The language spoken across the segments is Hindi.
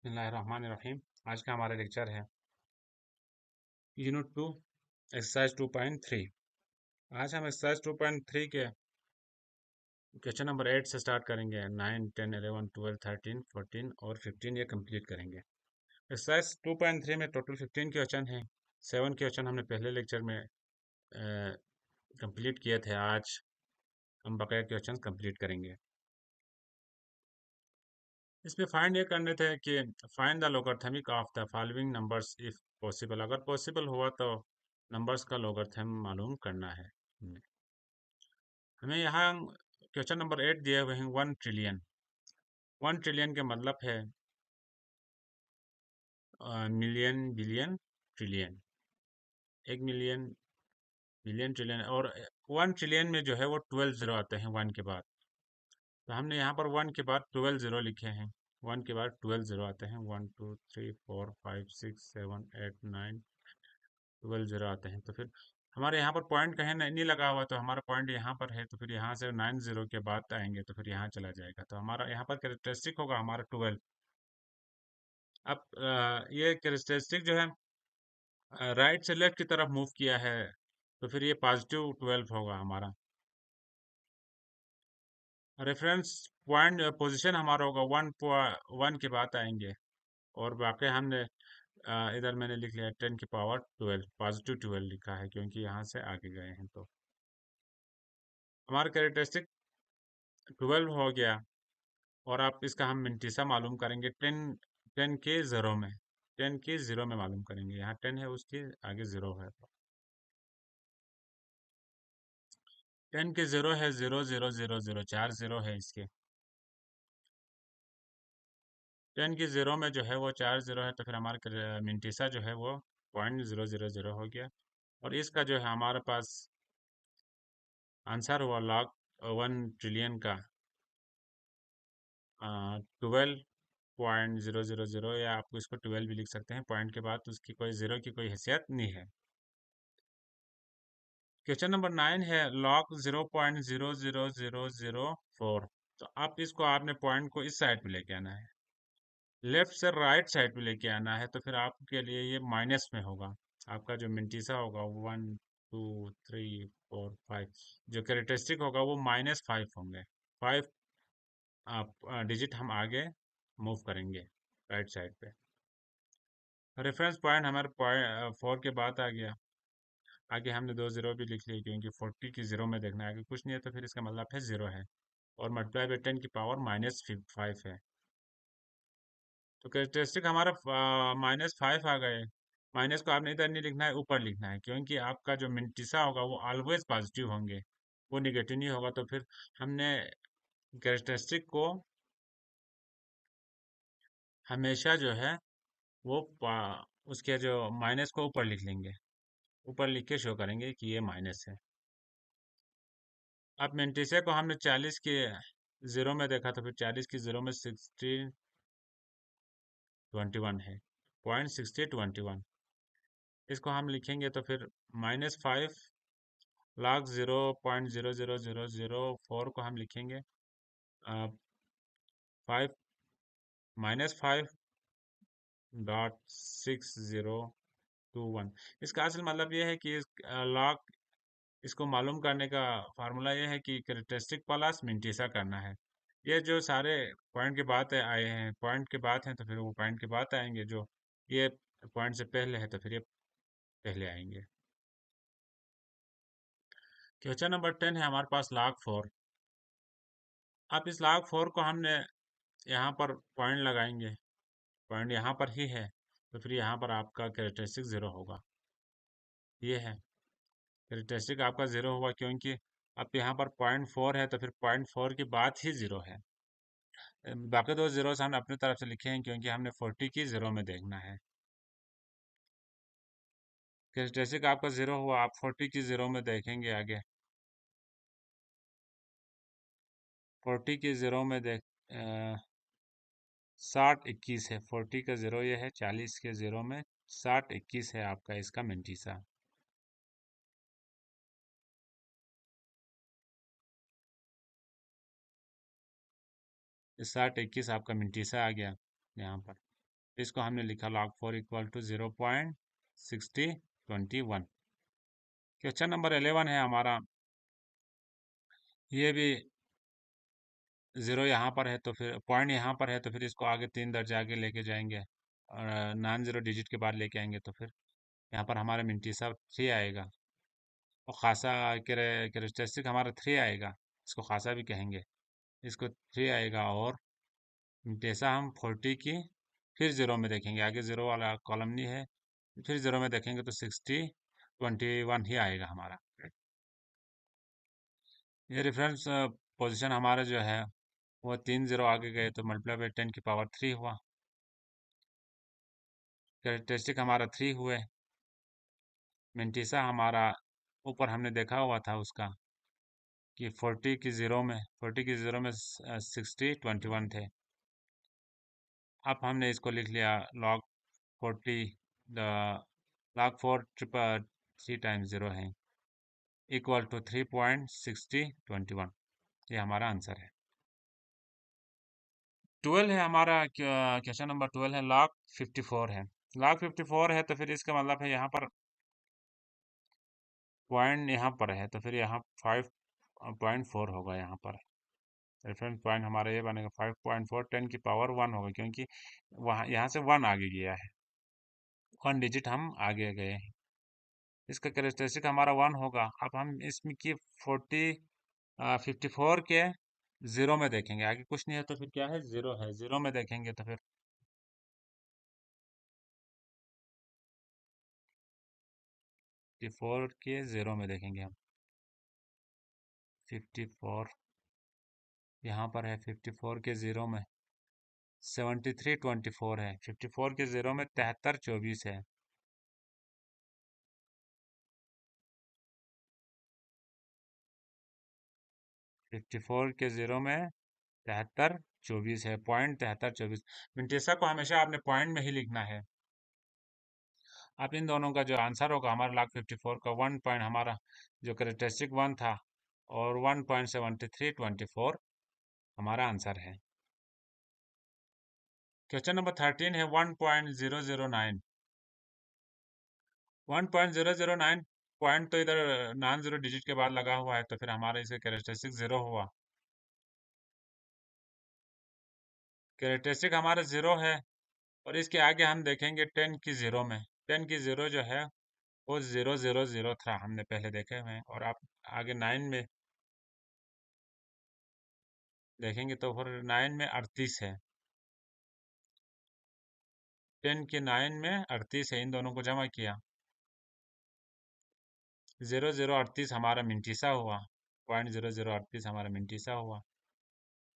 बिस्मिल्लाहिर्रहमानिर्रहीम। आज का हमारा लेक्चर है यूनिट 2 एक्सरसाइज 2.3। आज हम एक्सरसाइज 2.3 के क्वेश्चन नंबर 8 से स्टार्ट करेंगे। 9, 10, 11, 12, 13, 14 और 15 ये कंप्लीट करेंगे। एक्सरसाइज 2.3 में टोटल 15 क्वेश्चन हैं। 7 क्वेश्चन हमने पहले लेक्चर में कंप्लीट किए थे। आज हम बकाया क्वेश्चन कंप्लीट करेंगे। इसमें फाइंड ये करने थे कि find the logarithmic of the following numbers if possible. अगर पॉसिबल हुआ तो नंबर्स का लोगरिथम मालूम करना है। हमें यहाँ क्वेश्चन नंबर 8 दिए हुए हैं 1 ट्रिलियन। 1 ट्रिलियन के मतलब है million, billion, trillion. 1 million, billion, trillion. और 1 ट्रिलियन में जो है वो 12 जीरो आते हैं 1 के बाद। तो हमने यहाँ पर 1 के बाद 12 जीरो लिखे हैं। 1 के बाद 12 जीरो आते हैं। 1 2 3 4 5 6 7 8 9 12 जीरो आते हैं। तो फिर हमारे यहाँ पर पॉइंट कहीं नहीं लगा हुआ, तो हमारा पॉइंट यहाँ पर है, तो फिर यहाँ से 9 जीरो के बाद आएंगे तो फिर यहाँ चला जाएगा। तो हमारा यहाँ पर कैरेक्टरिस्टिक होगा हमारा 12। अब ये कैरेक्टरिस्टिक जो है राइट से लेफ्ट की तरफ मूव किया है, तो फिर ये पॉजिटिव 12 होगा हमारा। रेफरेंस पॉइंट पोजीशन हमारा होगा 1 के बाद आएंगे। और बाकी हमने इधर मैंने लिख लिया 10 की पावर 12, पॉजिटिव 12 लिखा है क्योंकि यहाँ से आगे गए हैं। तो हमारा कैरेक्टरिस्टिक 12 हो गया। और आप इसका हम मिंटीसा मालूम करेंगे 10 के ज़ीरो में। 10 के ज़ीरो में मालूम करेंगे। यहाँ 10 है, उसके आगे ज़ीरो है। 10 के ज़ीरो है 0 0 0 0, 4 ज़ीरो है इसके। 10 की ज़ीरो में जो है वो 4 ज़ीरो है, तो फिर हमारा मिंटीसा जो है वो 0.000 हो गया। और इसका जो है हमारे पास आंसर हुआ लॉग 1 ट्रिलियन का 12.000, या आपको इसको 12 भी लिख सकते हैं। पॉइंट के बाद उसकी कोई ज़ीरो की कोई हैसियत नहीं है। क्वेश्चन नंबर 9 है लॉग 0.00004। तो आप इसको आपने पॉइंट को इस साइड पे लेके आना है, लेफ्ट से राइट साइड पे लेके आना है। तो फिर आपके लिए ये माइनस में होगा। आपका जो मिंटीसा होगा 1 2 3 4 5, जो कैरेक्टरिस्टिक होगा वो -5 होंगे। 5 आप डिजिट हम आगे मूव करेंगे राइट साइड पे। रेफरेंस पॉइंट हमारे पॉइंट 4 के बाद आ गया। आगे हमने 2 ज़ीरो भी लिख लिए क्योंकि 40 की ज़ीरो में देखना है, आगे कुछ नहीं है तो फिर इसका मतलब है ज़ीरो है। और मल्टीप्लाई बाई 10 की पावर -5 है। तो कैरेक्टरिस्टिक हमारा -5 आ गए। माइनस को आपने इधर नहीं लिखना है, ऊपर लिखना है, क्योंकि आपका जो मिंटीसा होगा वो ऑलवेज पॉजिटिव होंगे, वो निगेटिव नहीं होगा। तो फिर हमने कैरेक्टरिस्टिक को हमेशा जो है वो उसके जो माइनस को ऊपर लिख लेंगे, ऊपर लिख के शो करेंगे कि ये माइनस है। अब मिंटीसे को हमने 40 के ज़ीरो में देखा, तो फिर 40 की ज़ीरो में 60 21 है। 0.6021 इसको हम लिखेंगे तो फिर -5 log 0.00004 को हम लिखेंगे 5 -5.6021। इसका असल मतलब ये है कि लॉग इसको मालूम करने का फार्मूला ये है कि कैरेक्टरिस्टिक प्लस मिंटीसा करना है। ये जो सारे पॉइंट के बाद आए हैं, पॉइंट के बाद हैं, तो फिर वो पॉइंट के बाद आएंगे। जो ये पॉइंट से पहले है तो फिर ये पहले आएंगे। क्वेश्चन नंबर 10 है हमारे पास log 4। अब इस log 4 को हमने यहाँ पर पॉइंट लगाएंगे, पॉइंट यहाँ पर ही है, तो फिर यहाँ पर आपका कैरेक्टरिस्टिक ज़ीरो होगा। ये है कैरेक्टरिस्टिक आपका ज़ीरो हुआ क्योंकि अब यहाँ पर 0.4 है, तो फिर 0.4 के बाद ही ज़ीरो है। बाकी दो ज़ीरोस हमने अपनी तरफ से लिखे हैं क्योंकि हमने 40 की ज़ीरो में देखना है। कैरेक्टरिस्टिक आपका ज़ीरो हुआ, आप 40 की ज़ीरो में देखेंगे आगे। 40 की ज़ीरो में देख 60 21 है। 40 का ज़ीरो ये है, 40 के ज़ीरो में 60 21 है आपका इसका मिंटीसा। 60 21 आपका मिंटीसा आ गया यहाँ पर। इसको हमने लिखा log 4 equal to 0.6021। Question number 11 है हमारा, ये भी 0 यहाँ पर है तो फिर पॉइंट यहाँ पर है तो फिर इसको आगे 3 दर्जे आगे लेके जाएंगे और नॉन ज़ीरो डिजिट के बाद लेके आएंगे तो फिर यहाँ पर हमारा मिंटीसा 3 आएगा और खासा कैरेक्टरिस्टिक हमारा 3 आएगा, इसको खासा भी कहेंगे, इसको 3 आएगा और मिंटीसा हम 40 की फिर 0 में देखेंगे, आगे 0 वाला कॉलम नहीं है, फिर 0 में देखेंगे तो 6021 ही आएगा हमारा। ये रेफरेंस पोजीशन हमारा जो है वो 3 0 आगे गए तो मल्टीप्लाई बाई 10 की पावर 3 हुआ। कैरेक्टरिस्टिक हमारा 3 हुए। मिंटीसा हमारा ऊपर हमने देखा हुआ था उसका कि 40 की ज़ीरो में 6021 थे। अब हमने इसको लिख लिया log 40 log 4 ट्रिपल 3 टाइम्स 0 है इक्वल टू 3.6021। ये हमारा आंसर है। 12 है हमारा, क्वेश्चन नंबर 12 है, log 54 है। log 54 है तो फिर इसका मतलब है यहाँ पर पॉइंट यहाँ पर है तो फिर यहाँ 5.4 होगा। यहाँ पर रेफरेंस पॉइंट हमारा ये बनेगा 5.4, 10 की पावर 1 होगा क्योंकि वहाँ यहाँ से 1 आगे गया है, 1 डिजिट हम आगे गए हैं। इसका कैरेक्टरिस्टिक हमारा 1 होगा। अब हम इसमें की 54 के 0 में देखेंगे, आगे कुछ नहीं है तो फिर क्या है, 0 है, 0 में देखेंगे तो फिर 54 के 0 में देखेंगे हम। 54 यहाँ पर है, 54 के 0 में 7324 है, 54 के 0 में 7324 है। 54 के 0 में 7324 है, पॉइंट 7324। मिंटेसा को हमेशा आपने पॉइंट में ही लिखना है। अब इन दोनों का जो आंसर होगा हमारा log 54 का 1 पॉइंट हमारा जो करेक्टरिस्टिक 1 था और 1.7324 हमारा आंसर है। क्वेश्चन नंबर 13 है 1.009। 1.009 पॉइंट तो इधर नॉन जीरो डिजिट के बाद लगा हुआ है तो फिर हमारा इसे कैरेक्टरिस्टिक 0 हुआ। कैरेक्टरिस्टिक हमारा 0 है और इसके आगे हम देखेंगे 10 की 0 में, 10 की 0 जो है वो 000 था, हमने पहले देखे हुए हैं। और आप आगे 9 में देखेंगे तो फिर 9 में 38 है, 10 के 9 में 38 है, इन दोनों को जमा किया 0038 हमारा मिंटीसा हुआ, 0.0038 हमारा मिंटीसा हुआ।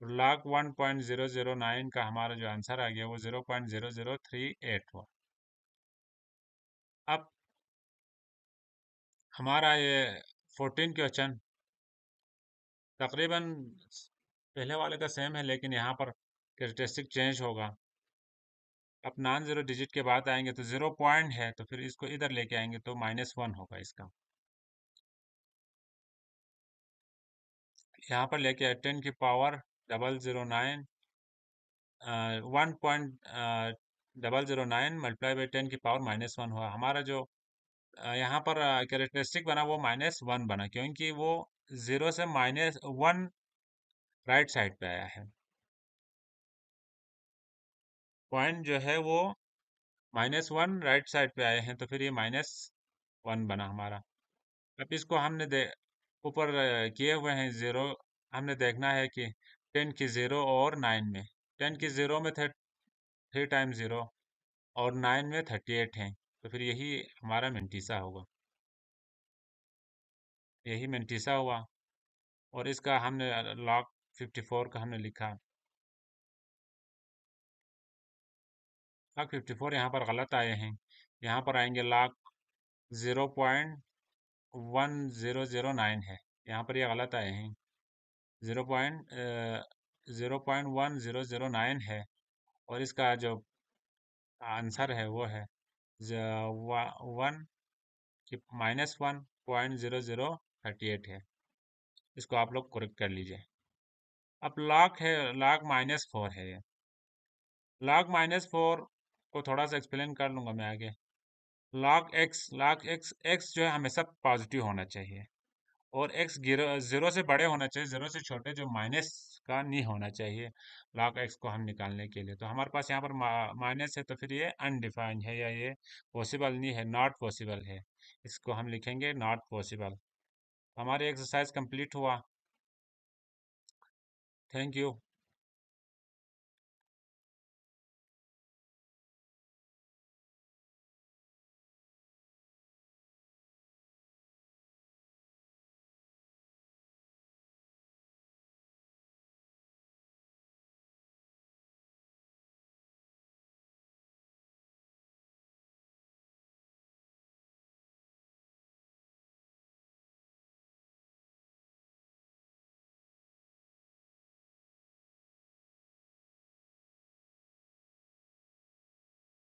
log 1.009 का हमारा जो आंसर आ गया वो 0.0038 हुआ। अब हमारा ये 14 क्वेश्चन तकरीबन पहले वाले का सेम है लेकिन यहाँ पर कैरेक्टरिस्टिक चेंज होगा। अब नॉन जीरो डिजिट के बाद आएंगे तो 0 पॉइंट है तो फिर इसको इधर लेके आएंगे तो -1 होगा इसका। यहाँ पर लेके 10 की पावर 009 1.009 मल्टीप्लाई बाई 10 की पावर -1 हुआ हमारा। जो यहाँ पर कैरेक्टरिस्टिक बना वो -1 बना क्योंकि वो 0 से -1 राइट साइड पे आया है। पॉइंट जो है वो -1 राइट साइड पे आए हैं तो फिर ये -1 बना हमारा। अब इसको हमने ऊपर किए हुए हैं 0, हमने देखना है कि 10 की 0 और 9 में, 10 की 0 में थे 3 टाइम्स 0 और 9 में 38 हैं तो फिर यही हमारा मिंटीसा होगा, यही मिंटीसा हुआ। और इसका हमने log 54 का हमने लिखा। log 54 यहाँ पर गलत आए हैं, यहाँ पर आएंगे log 0.1009 है, यहाँ पर ये गलत आए हैं, 0.1009 है। और इसका जो आंसर है वो है 1 की -1.0038 है। इसको आप लोग करेक्ट कर लीजिए। अब log है, log -4 है ये। log -4 को थोड़ा सा एक्सप्लेन कर लूँगा मैं आगे। लॉग एक्स जो है हमेशा पॉजिटिव होना चाहिए, और एक्स जीरो से बड़े होना चाहिए, जीरो से छोटे, जो माइनस का नहीं होना चाहिए लॉग एक्स को हम निकालने के लिए। तो हमारे पास यहाँ पर माइनस है, तो फिर ये अनडिफाइंड है, या ये पॉसिबल नहीं है, नॉट पॉसिबल है। इसको हम लिखेंगे नॉट पॉसिबल। हमारी एक्सरसाइज कंप्लीट हुआ। Thank you.